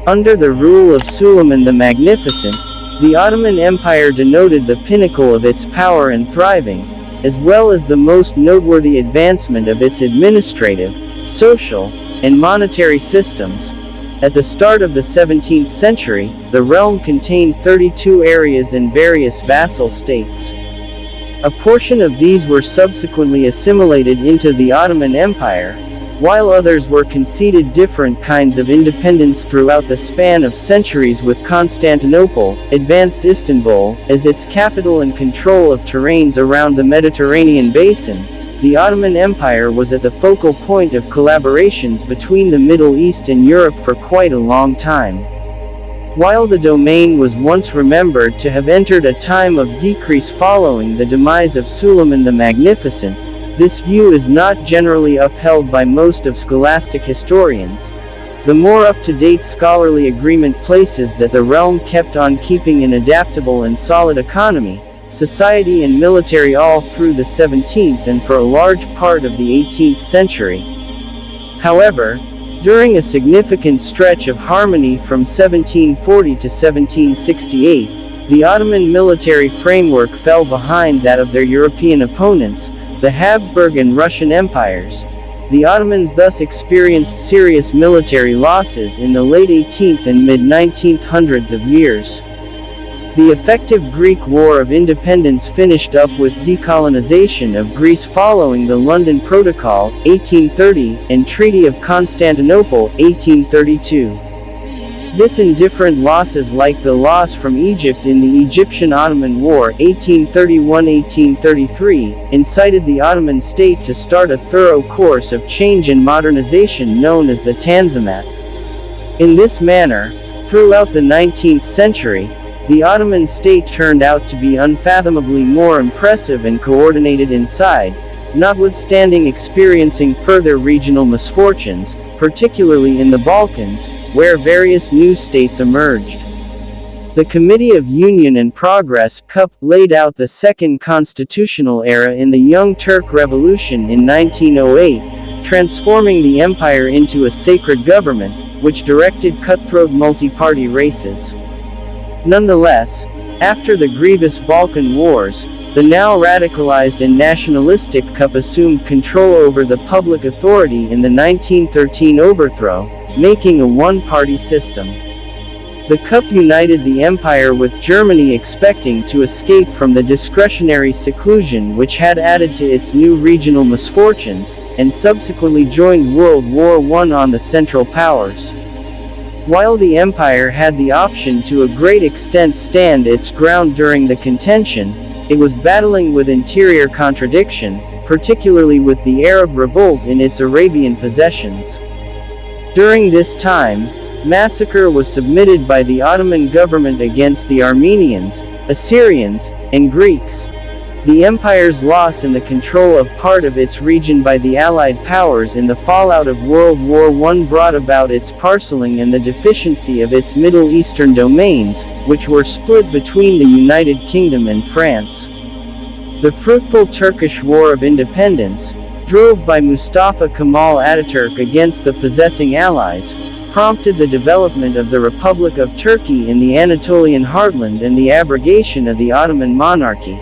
Under the rule of Suleiman the Magnificent, the Ottoman Empire denoted the pinnacle of its power and thriving, as well as the most noteworthy advancement of its administrative, social, and monetary systems. At the start of the 17th century, the realm contained 32 areas and various vassal states. A portion of these were subsequently assimilated into the Ottoman Empire, while others were conceded different kinds of independence throughout the span of centuries, with Constantinople, advanced Istanbul, as its capital and control of terrains around the Mediterranean basin. The Ottoman Empire was at the focal point of collaborations between the Middle East and Europe for quite a long time. While the domain was once remembered to have entered a time of decrease following the demise of Suleiman the Magnificent, this view is not generally upheld by most of scholastic historians. The more up-to-date scholarly agreement places that the realm kept on keeping an adaptable and solid economy, society and military all through the 17th and for a large part of the 18th century. However, during a significant stretch of harmony from 1740 to 1768, the Ottoman military framework fell behind that of their European opponents, the Habsburg and Russian empires. The Ottomans thus experienced serious military losses in the late 18th and mid-1900s of years. The effective Greek War of Independence finished up with decolonization of Greece following the London Protocol, 1830, and Treaty of Constantinople, 1832. This indifferent losses, like the loss from Egypt in the Egyptian-Ottoman War 1831-1833, incited the Ottoman state to start a thorough course of change and modernization known as the Tanzimat. In this manner, throughout the 19th century, the Ottoman state turned out to be unfathomably more impressive and coordinated inside, notwithstanding experiencing further regional misfortunes, particularly in the Balkans, where various new states emerged. The Committee of Union and Progress (CUP) laid out the second constitutional era in the Young Turk Revolution in 1908, transforming the empire into a sacred government, which directed cutthroat multi-party races. Nonetheless, after the grievous Balkan Wars, the now radicalized and nationalistic CUP assumed control over the public authority in the 1913 overthrow, making a one-party system. The CUP united the empire with Germany, expecting to escape from the discretionary seclusion which had added to its new regional misfortunes, and subsequently joined World War I on the Central Powers. While the empire had the option to a great extent stand its ground during the contention, it was battling with interior contradiction, particularly with the Arab revolt in its Arabian possessions. During this time, massacre was submitted by the Ottoman government against the Armenians, Assyrians, and Greeks. The empire's loss in the control of part of its region by the Allied powers in the fallout of World War I brought about its parceling and the deficiency of its Middle Eastern domains, which were split between the United Kingdom and France. The fruitful Turkish War of Independence, drove by Mustafa Kemal Ataturk against the possessing allies, prompted the development of the Republic of Turkey in the Anatolian heartland and the abrogation of the Ottoman monarchy.